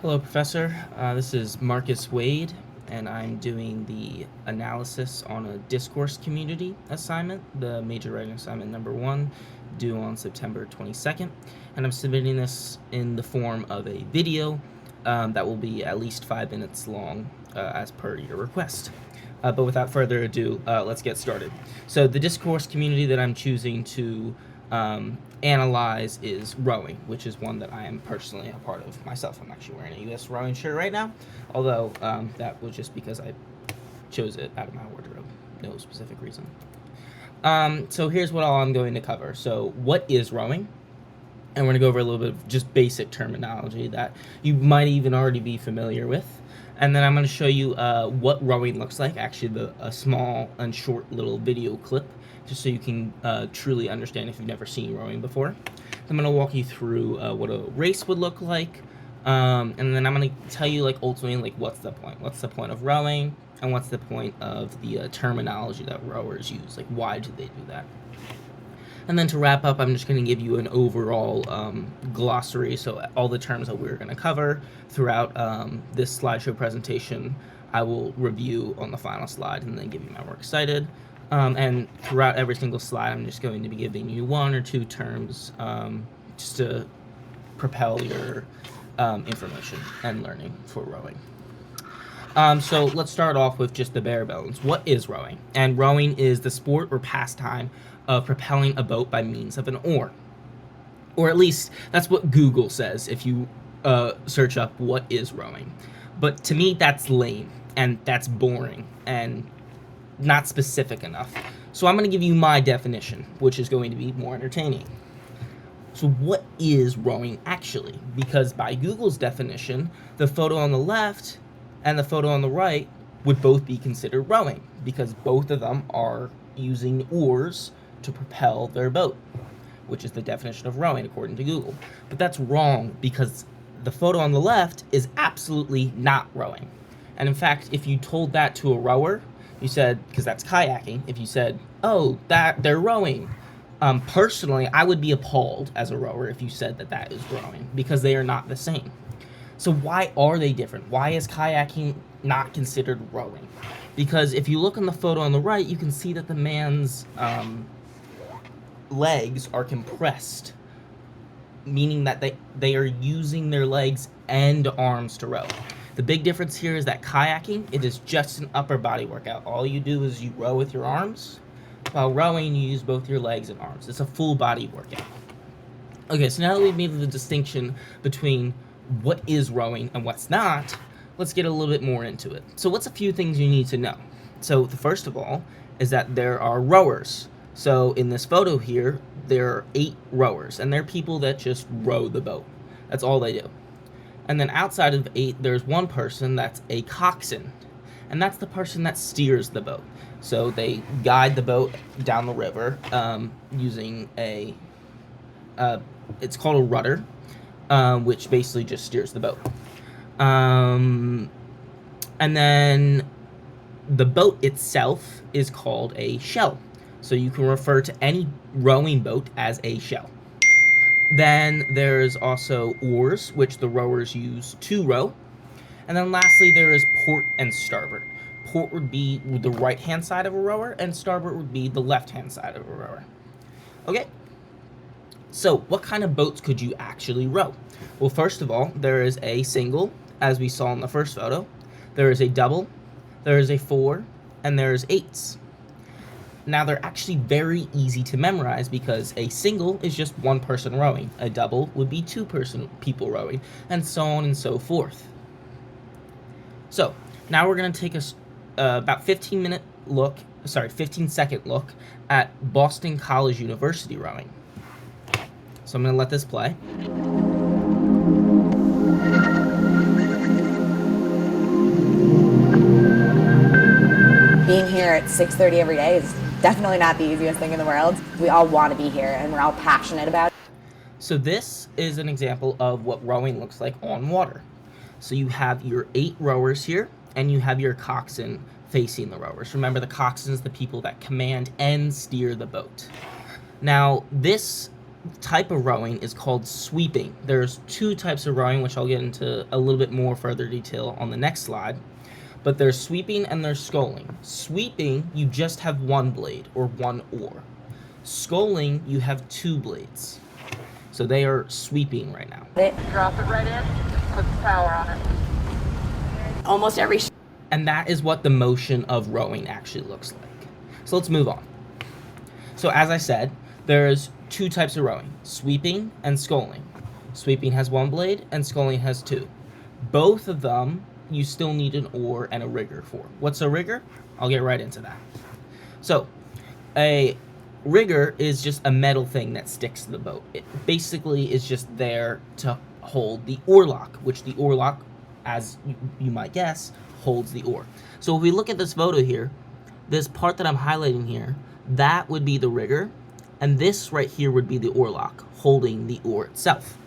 Hello, Professor. This is Marcus Wade, and I'm doing the analysis on a Discourse community assignment, the major writing assignment number 1, due on September 22nd. And I'm submitting this in the form of a video that will be at least 5 minutes long as per your request. But without further ado, let's get started. So the Discourse community that I'm choosing to analyze is rowing, which is one that I am personally a part of myself. I'm actually wearing a US rowing shirt right now, although that was just because I chose it out of my wardrobe, no specific reason. So here's what all I'm going to cover. So what is rowing? And we're going to go over a little bit of just basic terminology that you might even already be familiar with. And then I'm going to show you what rowing looks like, actually a small and short little video clip, just so you can truly understand if you've never seen rowing before. I'm going to walk you through what a race would look like, and then I'm going to tell you ultimately what's the point. What's the point of rowing, and what's the point of the terminology that rowers use? Like, why do they do that? And then to wrap up, I'm just going to give you an overall glossary, so all the terms that we're going to cover throughout this slideshow presentation, I will review on the final slide and then give you my works cited. And throughout every single slide, I'm just going to be giving you 1 or 2 terms just to propel your information and learning for rowing. So let's start off with just the bare bones. What is rowing? And rowing is the sport or pastime of propelling a boat by means of an oar. Or at least that's what Google says if you search up what is rowing. But to me, that's lame and that's boring and not specific enough. So I'm going to give you my definition, which is going to be more entertaining. So what is rowing actually? Because by Google's definition, the photo on the left and the photo on the right would both be considered rowing, because both of them are using oars to propel their boat, which is the definition of rowing according to Google. But that's wrong, because the photo on the left is absolutely not rowing. And in fact, if you told that to a rower, you said, because that's kayaking, if you said, oh, that they're rowing, personally, I would be appalled as a rower if you said that that is rowing, because they are not the same. So why are they different? Why is kayaking not considered rowing? Because if you look on the photo on the right, you can see that the man's legs are compressed, meaning that they are using their legs and arms to row. The big difference here is that kayaking, it is just an upper body workout. All you do is you row with your arms, while rowing you use both your legs and arms. It's a full body workout. Okay, so now that we've made the distinction between what is rowing and what's not, let's get a little bit more into it. So what's a few things you need to know? So the first of all is that there are rowers. So in this photo here, there are 8 rowers, and they're people that just row the boat. That's all they do. And then outside of 8, there's one person that's a coxswain, and that's the person that steers the boat. So they guide the boat down the river using a, it's called a rudder, which basically just steers the boat. And then the boat itself is called a shell. So you can refer to any rowing boat as a shell. Then there's also oars, which the rowers use to row. And then lastly, there is port and starboard. Port would be the right-hand side of a rower, and starboard would be the left-hand side of a rower. Okay? So what kind of boats could you actually row? Well, first of all, there is a single, as we saw in the first photo. There is a double, there is a 4, and there's 8s. Now, they're actually very easy to memorize, because a single is just one person rowing, a double would be 2 people rowing, and so on and so forth. So now we're going to take about 15-second look at Boston College University rowing. So I'm going to let this play. Being here at 6:30 every day is definitely not the easiest thing in the world. We all want to be here, and we're all passionate about it. So this is an example of what rowing looks like on water. So you have your 8 rowers here, and you have your coxswain facing the rowers. Remember, the coxswain is the people that command and steer the boat. Now, this type of rowing is called sweeping. There's two types of rowing, which I'll get into a little bit more further detail on the next slide. But there's sweeping and there's sculling. Sweeping, you just have one blade or one oar. Sculling, you have two blades. So they are sweeping right now. Drop it right in, put the power on it. Almost every And that is what the motion of rowing actually looks like. So let's move on. So as I said, there's two types of rowing, sweeping and sculling. Sweeping has one blade and sculling has two. Both of them you still need an oar and a rigger for. What's a rigger? I'll get right into that. So a rigger is just a metal thing that sticks to the boat. It basically is just there to hold the oar lock, which the oar lock, as you might guess, holds the oar. So if we look at this photo here, this part that I'm highlighting here, that would be the rigger, and this right here would be the oar lock, holding the oar itself.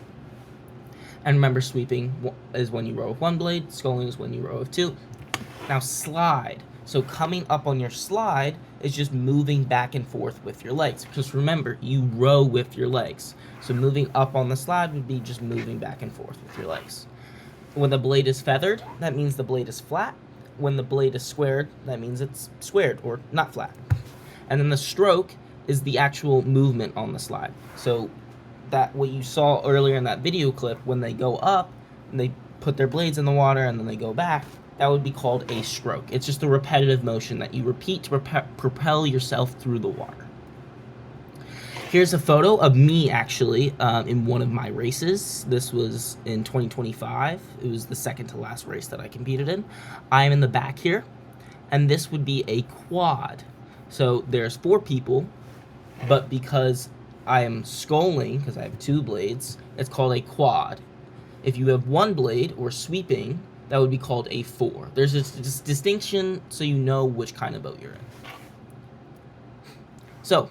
And remember, sweeping is when you row with one blade, sculling is when you row with two. Now slide. So coming up on your slide is just moving back and forth with your legs. Just remember, you row with your legs. So moving up on the slide would be just moving back and forth with your legs. When the blade is feathered, that means the blade is flat. When the blade is squared, that means it's squared or not flat. And then the stroke is the actual movement on the slide. So that what you saw earlier in that video clip, when they go up and they put their blades in the water and then they go back, that would be called a stroke. It's just a repetitive motion that you repeat to propel yourself through the water. Here's a photo of me actually in one of my races. This was in 2025. It was the second to last race that I competed in. I am in the back here, and this would be a quad. So there's 4 people, but because I am sculling, because I have 2 blades, it's called a quad. If you have 1 blade or sweeping, that would be called a 4. There's this distinction so you know which kind of boat you're in. So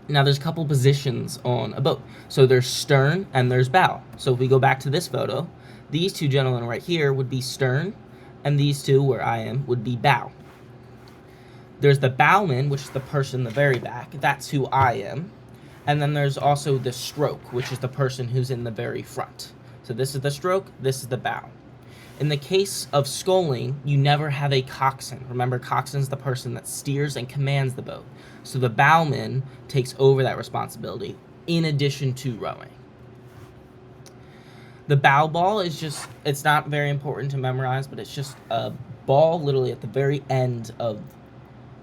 now there's a couple positions on a boat. So there's stern and there's bow. So if we go back to this photo, these 2 gentlemen right here would be stern, and these 2 where I am would be bow. There's the bowman, which is the person in the very back. That's who I am. And then there's also the stroke, which is the person who's in the very front. So this is the stroke, this is the bow. In the case of sculling, you never have a coxswain. Remember, coxswain's the person that steers and commands the boat. So the bowman takes over that responsibility in addition to rowing. The bow ball is just, it's not very important to memorize, but it's just a ball literally at the very end of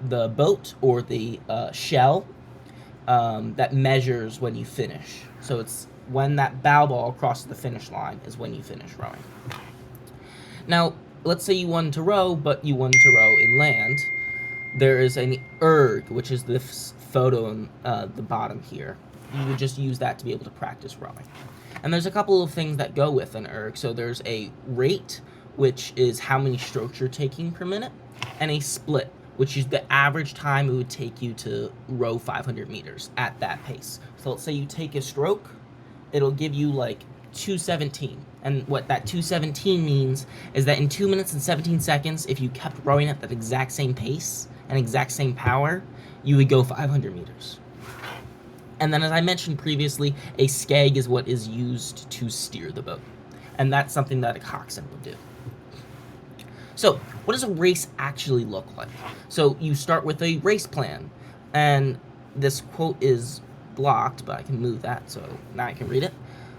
the boat or the shell that measures when you finish. So it's when that bow ball crosses the finish line is when you finish rowing. Now, let's say you wanted to row, but you wanted to row inland. There is an erg, which is this photo on the bottom here. You would just use that to be able to practice rowing. And there's a couple of things that go with an erg. So there's a rate, which is how many strokes you're taking per minute, and a split, which is the average time it would take you to row 500 meters at that pace. So let's say you take a stroke, it'll give you like 2:17. And what that 2:17 means is that in 2 minutes and 17 seconds, if you kept rowing at that exact same pace and exact same power, you would go 500 meters. And then as I mentioned previously, a skeg is what is used to steer the boat. And that's something that a coxswain would do. So, what does a race actually look like? So, you start with a race plan. And this quote is blocked, but I can move that so now I can read it.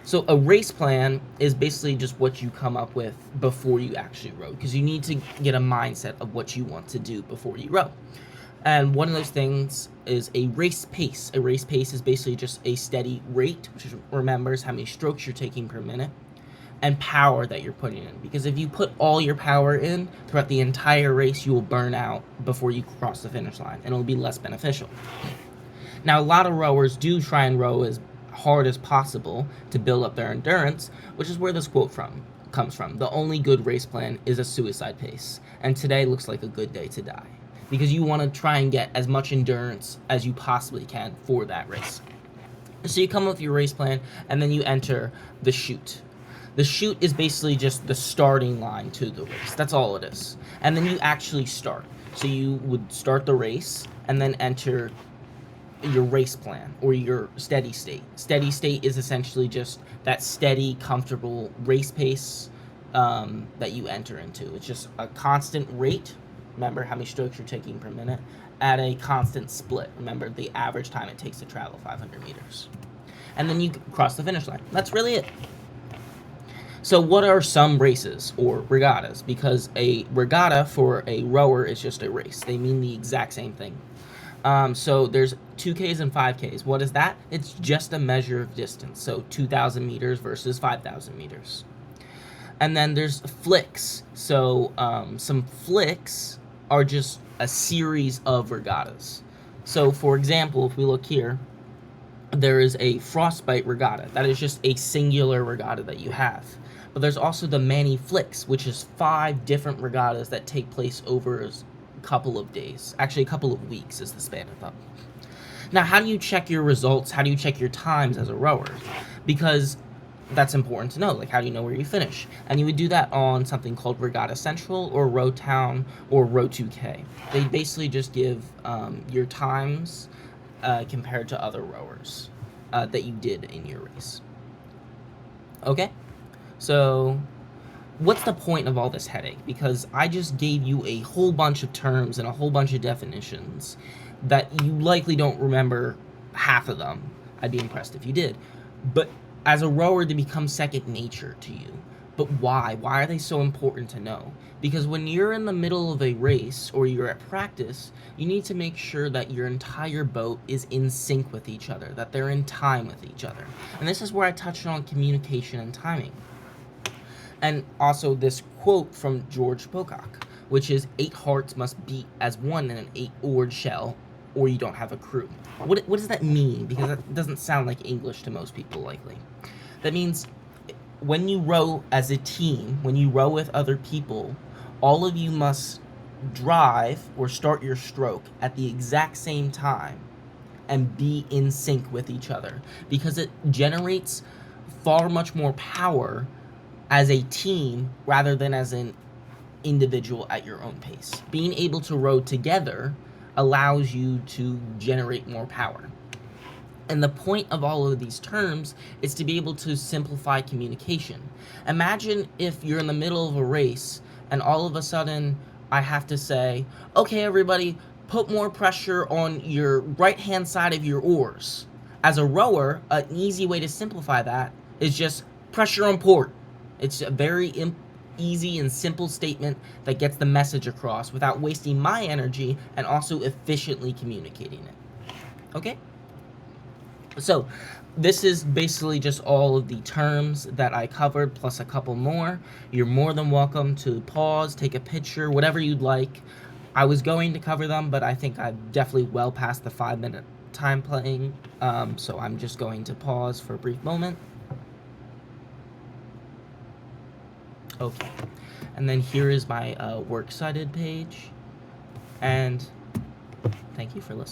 So, a race plan is basically just what you come up with before you actually row, because you need to get a mindset of what you want to do before you row. And one of those things is a race pace. A race pace is basically just a steady rate, which remembers how many strokes you're taking per minute, and power that you're putting in. Because if you put all your power in throughout the entire race, you will burn out before you cross the finish line, and it'll be less beneficial. Now, a lot of rowers do try and row as hard as possible to build up their endurance, which is where this quote comes from. The only good race plan is a suicide pace, and today looks like a good day to die, because you want to try and get as much endurance as you possibly can for that race. So you come up with your race plan, and then you enter the chute. The chute is basically just the starting line to the race. That's all it is. And then you actually start. So you would start the race, and then enter your race plan or your steady state. Steady state is essentially just that steady, comfortable race pace that you enter into. It's just a constant rate. Remember how many strokes you're taking per minute at a constant split. Remember the average time it takes to travel 500 meters. And then you cross the finish line. That's really it. So what are some races or regattas? Because a regatta for a rower is just a race. They mean the exact same thing. So there's 2Ks and 5Ks. What is that? It's just a measure of distance. So 2,000 meters versus 5,000 meters. And then there's flicks. So some flicks are just a series of regattas. So for example, if we look here, there is a frostbite regatta. That is just a singular regatta that you have. But there's also the Mani Flicks, which is 5 different regattas that take place over a couple of days. Actually, a couple of weeks is the span of them. Now, how do you check your results? How do you check your times as a rower? Because that's important to know. Like, how do you know where you finish? And you would do that on something called Regatta Central or Row Town or Row 2K. They basically just give your times compared to other rowers that you did in your race. Okay? So, what's the point of all this headache? Because I just gave you a whole bunch of terms and a whole bunch of definitions that you likely don't remember half of them. I'd be impressed if you did. But as a rower, they become second nature to you. But why? Why are they so important to know? Because when you're in the middle of a race or you're at practice, you need to make sure that your entire boat is in sync with each other, that they're in time with each other. And this is where I touched on communication and timing. And also this quote from George Pocock, which is 8 hearts must beat as one in an 8-oared shell, or you don't have a crew. What does that mean? Because that doesn't sound like English to most people, likely. That means when you row as a team, when you row with other people, all of you must drive or start your stroke at the exact same time and be in sync with each other, because it generates far much more power as a team rather than as an individual at your own pace. Being able to row together allows you to generate more power. And the point of all of these terms is to be able to simplify communication. Imagine if you're in the middle of a race and all of a sudden I have to say, okay, everybody, put more pressure on your right-hand side of your oars. As a rower, an easy way to simplify that is just pressure on port. It's a very easy and simple statement that gets the message across without wasting my energy and also efficiently communicating it. Okay? So, this is basically just all of the terms that I covered, plus a couple more. You're more than welcome to pause, take a picture, whatever you'd like. I was going to cover them, but I think I've definitely well past the 5-minute time playing, so I'm just going to pause for a brief moment. Okay, and then here is my works cited page, and thank you for listening.